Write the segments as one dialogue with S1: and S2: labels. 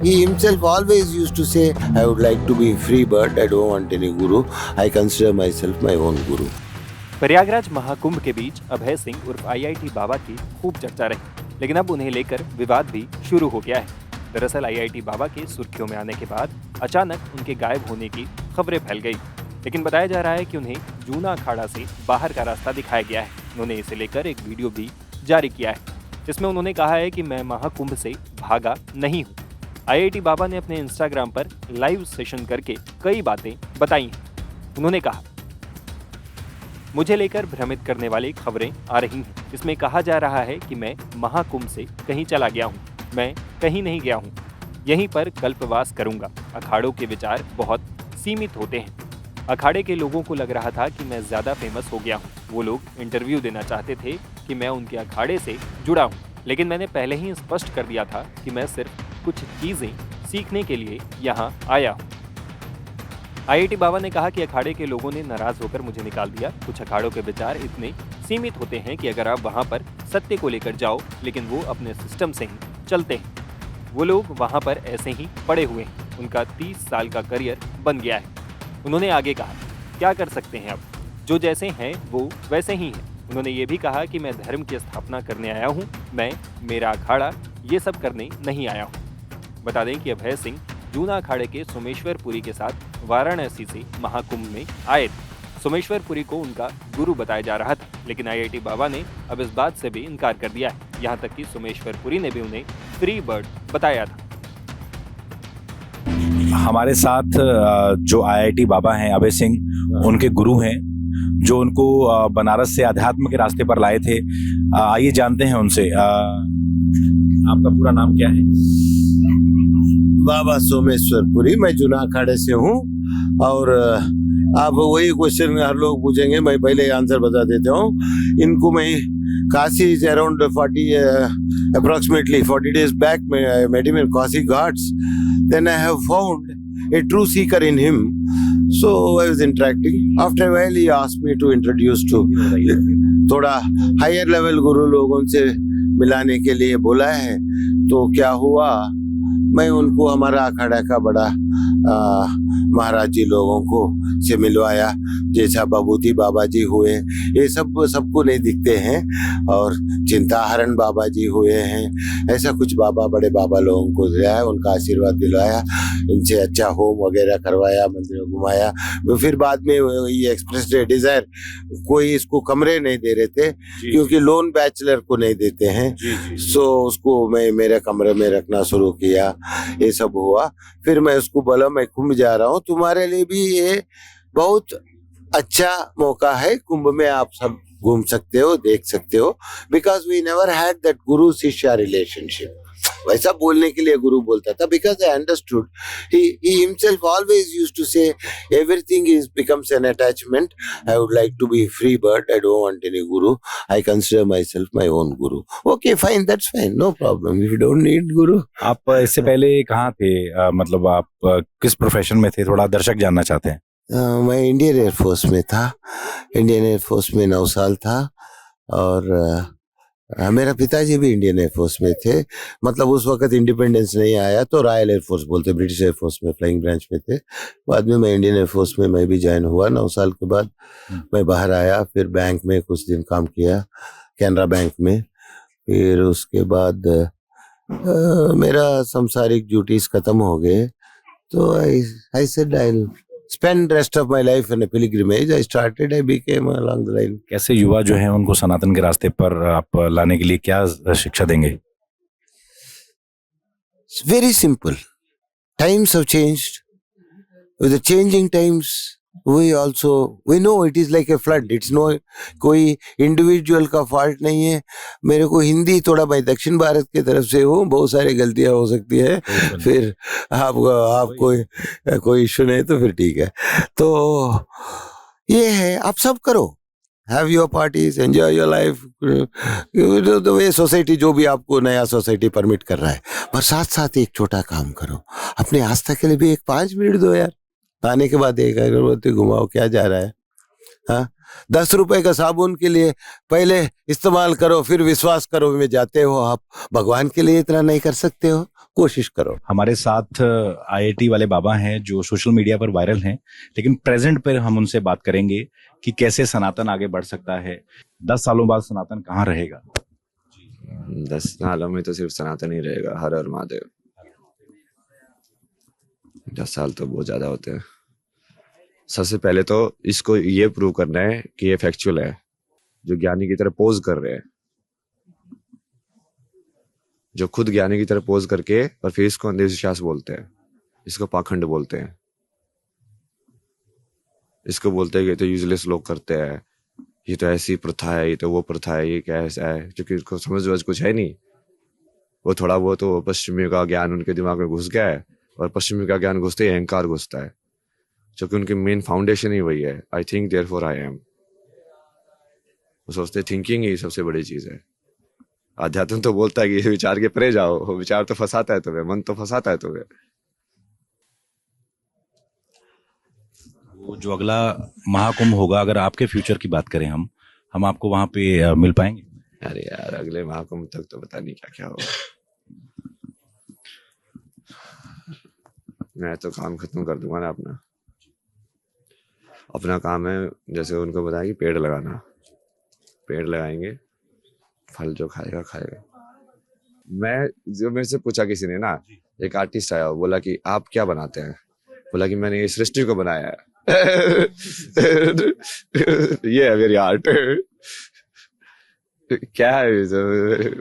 S1: He himself always used to say, I would like to be free bird, I don't want any guru. I consider myself my own guru.
S2: Prayagraj Mahakumbh के बीच अभय सिंह उर्फ IIT बाबा की खूब चर्चा रही, लेकिन अब उन्हें लेकर विवाद भी शुरू हो गया है। दरअसल आईआईटी बाबा के सुर्खियों में आने के बाद अचानक उनके गायब होने की खबरें फैल गई, लेकिन बताया जा रहा है कि उन्हें जूना अखाड़ा से बाहर का रास्ता दिखाया गया है। उन्होंने इसे लेकर एक वीडियो भी जारी किया है, जिसमें उन्होंने कहा है कि मैं महाकुंभ से भागा नहीं हूँ। आईआईटी बाबा ने अपने इंस्टाग्राम पर लाइव सेशन करके कई बातें बताई हैं। उन्होंने कहा, मुझे लेकर भ्रमित करने वाली खबरें आ रही हैं। इसमें कहा जा रहा है कि मैं महाकुंभ से कहीं चला गया हूँ। मैं कहीं नहीं गया हूँ, यहीं पर कल्पवास करूंगा। अखाड़ों के विचार बहुत सीमित होते हैं। अखाड़े के लोगों को लग रहा था कि मैं ज़्यादा फेमस हो गया हूँ। वो लोग इंटरव्यू देना चाहते थे कि मैं उनके अखाड़े से जुड़ा हूँ, लेकिन मैंने पहले ही स्पष्ट कर दिया था कि मैं सिर्फ कुछ चीज़ें सीखने के लिए यहाँ आया हूँ। आईआईटी बाबा ने कहा कि अखाड़े के लोगों ने नाराज होकर मुझे निकाल दिया। कुछ अखाड़ों के विचार इतने सीमित होते हैं कि अगर आप वहाँ पर सत्य को लेकर जाओ, लेकिन वो अपने सिस्टम से ही चलते हैं। वो लोग वहाँ पर ऐसे ही पड़े हुए हैं। उनका 30 साल का करियर बन गया है। उन्होंने आगे कहा, क्या कर सकते हैं, अब जो जैसे हैं वो वैसे ही हैं। उन्होंने ये भी कहा कि मैं धर्म की स्थापना करने आया हूँ, मैं मेरा अखाड़ा ये सब करने नहीं आया हूँ। बता दें कि अभय सिंह जूना अखाड़े के सोमेश्वरपुरी के साथ वाराणसी से महाकुंभ में आए थे। सोमेश्वरपुरी को उनका गुरु बताया जा रहा था, लेकिन आईआईटी बाबा ने अब इस बात से भी इनकार कर दिया है। यहाँ तक कि सोमेश्वरपुरी ने भी उन्हें फ्री बर्ड बताया था।
S3: हमारे साथ जो आईआईटी बाबा हैं अभय सिंह, उनके गुरु हैं, जो उनको बनारस से अध्यात्म के रास्ते पर लाए थे। आइए जानते हैं उनसे। आपका पूरा नाम क्या है?
S1: बाबा सोमेश्वरपुरी, मैं जूना अखाड़े से हूँ। और आप वही क्वेश्चन हर लोग पूछेंगे, मैं पहले आंसर बता देता हूँ। इनको मैं Kashi around 40 approximately 40 days back I met him in Kasi Ghats. Then I have found a true seeker in him. So I was interacting. After a while he asked me to introduce to थोड़ा higher level गुरु लोगों से मिलाने के लिए बोला है। तो क्या हुआ, मैं उनको हमारा अखाड़ा का बड़ा महाराज जी लोगों को से मिलवाया, जैसा बाबूजी बाबा जी हुए, ये सब सबको नहीं दिखते हैं। और चिंताहरण बाबा जी हुए हैं, ऐसा कुछ बाबा बड़े बाबा लोगों को दिलाया, उनका आशीर्वाद दिलवाया, इनसे अच्छा होम वगैरह करवाया, मंदिर घुमाया। फिर बाद में ये एक्सप्रेस डिजायर, कोई इसको कमरे नहीं दे रहे थे क्योंकि लोन बैचलर को नहीं देते हैं। सो उसको मैं मेरे कमरे में रखना शुरू किया। ये सब हुआ। फिर मैं उसको बोला, मैं कुंभ जा रहा हूँ, तुम्हारे लिए भी ये बहुत अच्छा मौका है। कुंभ में आप सब घूम सकते हो, देख सकते हो। Because we never had that guru shishya relationship. वैसा बोलने के लिए गुरु बोलता था, because I understood he himself always used to say everything is becomes an attachment. I would like to be free bird, I don't want any guru. I consider myself my own guru. Okay, fine, that's fine, no problem. If you don't need guru.
S3: आप इससे पहले कहाँ थे? मतलब आप किस profession में थे? थोड़ा दर्शक जानना चाहते हैं।
S1: मैं इंडियन एयरफोर्स में था। इंडियन एयरफोर्स में 9 साल था। और मेरा पिताजी भी इंडियन एयरफोर्स में थे। मतलब उस वक्त इंडिपेंडेंस नहीं आया तो रॉयल एयरफोर्स बोलते, ब्रिटिश एयरफोर्स में फ्लाइंग ब्रांच में थे। बाद में मैं इंडियन एयरफोर्स में मैं भी ज्वाइन हुआ। 9 साल के बाद मैं बाहर आया, फिर बैंक में कुछ दिन काम किया, कैनरा बैंक में। फिर उसके बाद मेरा संसारिक ड्यूटीज खत्म हो गए, तो I said I spend rest of my life in a pilgrimage. I started, I became along the line.
S3: कैसे युवा जो हैं उनको सनातन के रास्ते पर आप लाने के लिए क्या शिक्षा देंगे?
S1: It's very simple. Times have changed. With the changing times, we know it is like a flood. It's no कोई इंडिविजुअल का फॉल्ट नहीं है। मेरे को हिंदी थोड़ा, मैं दक्षिण भारत की तरफ से हूँ, बहुत सारी गलतियाँ हो सकती है। फिर आप कोई इशू नहीं तो फिर ठीक है। तो ये है, आप सब करो, have your parties, enjoy your life the way society, जो भी आपको नया सोसाइटी परमिट कर रहा है। पर साथ साथ एक छोटा काम करो, अपने आस्था के लिए भी एक 5 मिनट दो यार। आने के बाद एक अगरबत्ती घुमाओ, क्या जा रहा है? हाँ, ₹10 का साबुन के लिए पहले इस्तेमाल करो फिर विश्वास करो में जाते हो आप। भगवान के लिए इतना नहीं कर सकते हो? कोशिश करो।
S3: हमारे साथ आईआईटी वाले बाबा हैं जो सोशल मीडिया पर वायरल हैं, लेकिन प्रेजेंट पर हम उनसे बात करेंगे कि कैसे सनातन आगे बढ़ सकता है। 10 सालों बाद सनातन कहाँ रहेगा?
S4: 10 सालों में तो सिर्फ सनातन ही रहेगा। हर हर महादेव। 10 साल तो बहुत ज्यादा होते हैं। सबसे पहले तो इसको ये प्रूव करना है कि ये फैक्चुअल है। जो ज्ञानी की तरह पोज कर रहे हैं, जो खुद ज्ञानी की तरह पोज करके और फिर इसको अंधविश्वास बोलते हैं, इसको पाखंड बोलते हैं, इसको बोलते हैं कि ये तो यूजलेस लोग करते हैं, ये तो ऐसी प्रथा है, ये तो वो प्रथा है, ये क्या ऐसा है, क्योंकि इसको समझ वज कुछ है नहीं। वो थोड़ा बहुत तो पश्चिमी का ज्ञान उनके दिमाग में घुस गया है, और पश्चिमी का ज्ञान घुसते ही अहंकार घुसता है, क्योंकि उनकी मेन फाउंडेशन ही वही है, I think therefore I am. वो सोचते थिंकिंग ही सबसे बड़ी चीज है। अध्यात्म तो बोलता है कि विचार के परे जाओ, विचार तो फंसाता है तुम्हें, मन तो फंसाता है तुम्हें।
S3: वो जो अगला महाकुंभ होगा, अगर आपके फ्यूचर की बात करें हम आपको वहां पे मिल पाएंगे?
S4: अरे यार, अगले महाकुंभ तक तो पता नहीं क्या क्या होगा। मैं तो काम खत्म कर दूंगा ना अपना। अपना काम है, जैसे उनको बताया कि पेड़ लगाना, पेड़ लगाएंगे, फल जो खाएगा खाएगा। मैं जो मेरे से पूछा किसी ने ना, एक आर्टिस्ट आया, बोला कि आप क्या बनाते हैं? बोला कि मैंने इस सृष्टि को बनाया है। ये है मेरी आर्ट। क्या है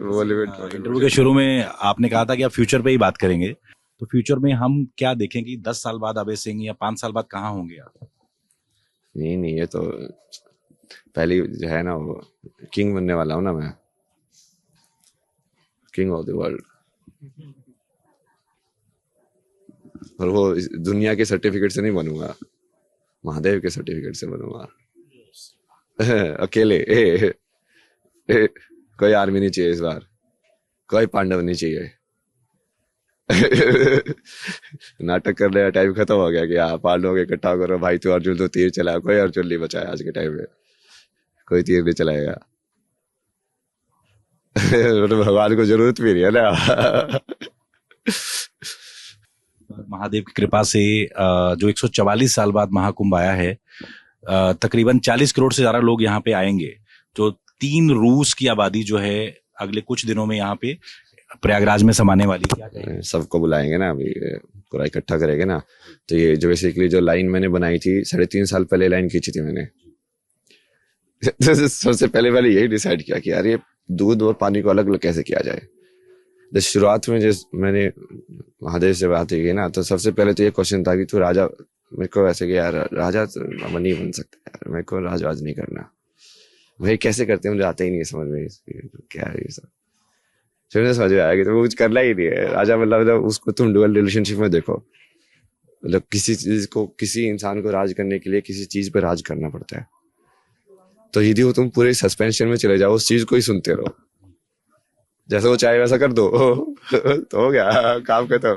S4: बॉलीवुड?
S3: इंटरव्यू के शुरू में आपने कहा था कि आप फ्यूचर पे ही बात करेंगे, तो फ्यूचर में हम क्या देखेंगे? 10 साल बाद अभय सिंह या 5 साल बाद कहाँ होंगे आप?
S4: नहीं, ये तो पहली जो है ना, वो किंग बनने वाला हूँ ना मैं, किंग ऑफ द वर्ल्ड। और वो दुनिया के सर्टिफिकेट से नहीं बनूंगा, महादेव के सर्टिफिकेट से बनूंगा। अकेले कोई आर्मी नहीं चाहिए इस बार, कोई पांडव नहीं चाहिए। नाटक करने का टाइम खत्म हो गया कि हाँ पांडवों के इकट्ठा करो भाई, तू अर्जुन तो तीर चलाया, कोई अर्जुन नहीं बचा है आज के टाइम में, कोई तीर नहीं चलाएगा। भगवान को जरूरत भी नहीं है ना।
S3: महादेव की कृपा से जो 144 साल बाद महाकुंभ आया है, तकरीबन 40 करोड़ से ज्यादा लोग यहाँ पे आएंगे। जो 3 रूस की आबादी जो है अगले कुछ दिनों में यहाँ पे प्रयागराज में समाने वाली। क्या कहेंगे?
S4: सबको बुलाएंगे ना, अभी पूरा इकट्ठा करेंगे ना। तो ये जो बेसिकली जो लाइन मैंने बनाई थी 3.5 साल पहले लाइन खींची थी मैंने। सबसे पहले मैंने यही डिसाइड किया कि यार ये दूध और पानी को अलग अलग कैसे किया जाए। जब शुरुआत में जिस मैंने महादेव से बात की ना, तो सबसे पहले तो ये क्वेश्चन था कि तू राजा, मेरे को ऐसे कि यार राजा तो नहीं बन सकता यार, मेरे को राजवाज नहीं करना। भाई कैसे करते हैं मुझे आता ही नहीं है समझ में, क्या है ये सब। फिर मुझे समझ में आया कि तो कुछ करना ही नहीं है। राजा मतलब उसको तुम डुअल रिलेशनशिप में देखो, मतलब किसी चीज को, किसी इंसान को राज करने के लिए किसी चीज पे राज करना पड़ता है। तो यदि वो तुम पूरे सस्पेंशन में चले जाओ, उस चीज को ही सुनते रहो, जैसे वो चाहे वैसा कर दो, तो हो गया काम खत्म,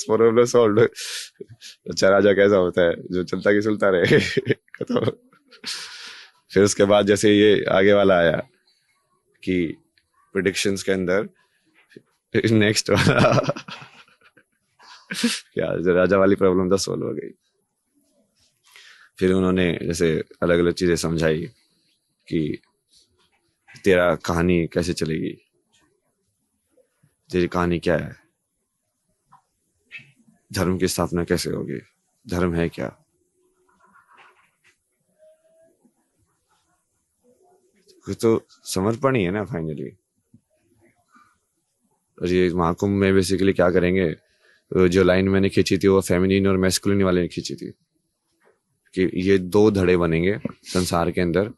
S4: प्रॉब्लम सॉल्व। अच्छा राजा कैसा होता है, जो चलता की सुनता रहे। खत्म। फिर उसके बाद जैसे ये आगे वाला आया कि प्रेडिक्शंस के अंदर नेक्स्ट वाला क्या, राजा वाली प्रॉब्लम तो सॉल्व हो गई। फिर उन्होंने जैसे अलग अलग चीजें समझाई कि तेरा कहानी कैसे चलेगी, तेरी कहानी क्या है, धर्म की स्थापना कैसे होगी, धर्म है क्या। तो समर्पण ही है ना फाइनली। और ये महाकुंभ में बेसिकली क्या करेंगे, जो लाइन मैंने खींची थी वो फेमिनिन और मैस्कुलिन वाले ने खींची थी कि ये 2 धड़े बनेंगे संसार के अंदर।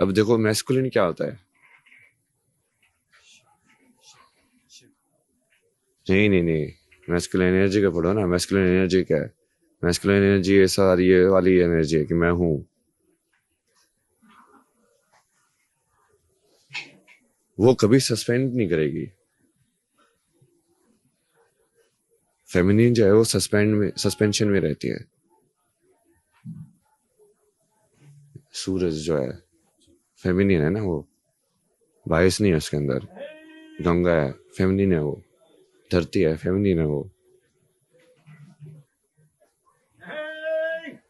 S4: अब देखो मैस्कुलिन क्या होता है। नहीं, मैस्कुलिन एनर्जी का पढ़ो ना। मैस्कुलिन एनर्जी क्या है? मैस्कुलिन एनर्जी ऐसा ये वाली एनर्जी है कि मैं हूं। वो कभी सस्पेंड नहीं करेगी। फेमिनिन जो है वो सस्पेंशन में रहती है। सूरज जो है फेमिनिन है ना, वो बायस नहीं है उसके अंदर। गंगा है, फेमिनिन है वो। धरती है, फेमिनिन है वो।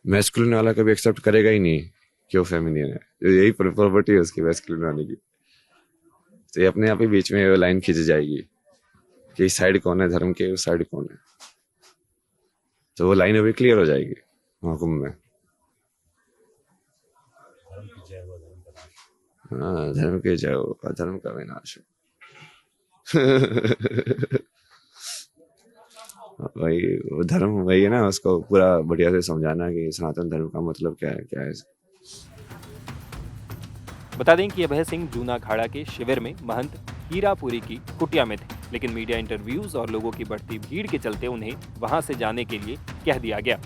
S4: मैस्कुलिन वाला कभी एक्सेप्ट करेगा ही नहीं कि वो फेमिनिन है। यही प्रॉपर्टी है उसकी मैस्कुलिन वाले की। तो ये अपने आप ही बीच में लाइन खींची जाएगी कि इस साइड कौन है धर्म के, उस साइड कौन है। तो वो लाइन अभी क्लियर हो जाएगी महाकुंभ में। हाँ, धर्म के जय हो, अधर्म का विनाश हो। वही वो धर्म वही है ना, उसको पूरा बढ़िया से समझाना कि सनातन धर्म का मतलब क्या है।
S2: बता दें कि अभय सिंह जूना अखाड़ा के शिविर में महंत हीरापुरी की कुटिया में थे, लेकिन मीडिया इंटरव्यूज और लोगों की बढ़ती भीड़ के चलते उन्हें वहां से जाने के लिए कह दिया गया।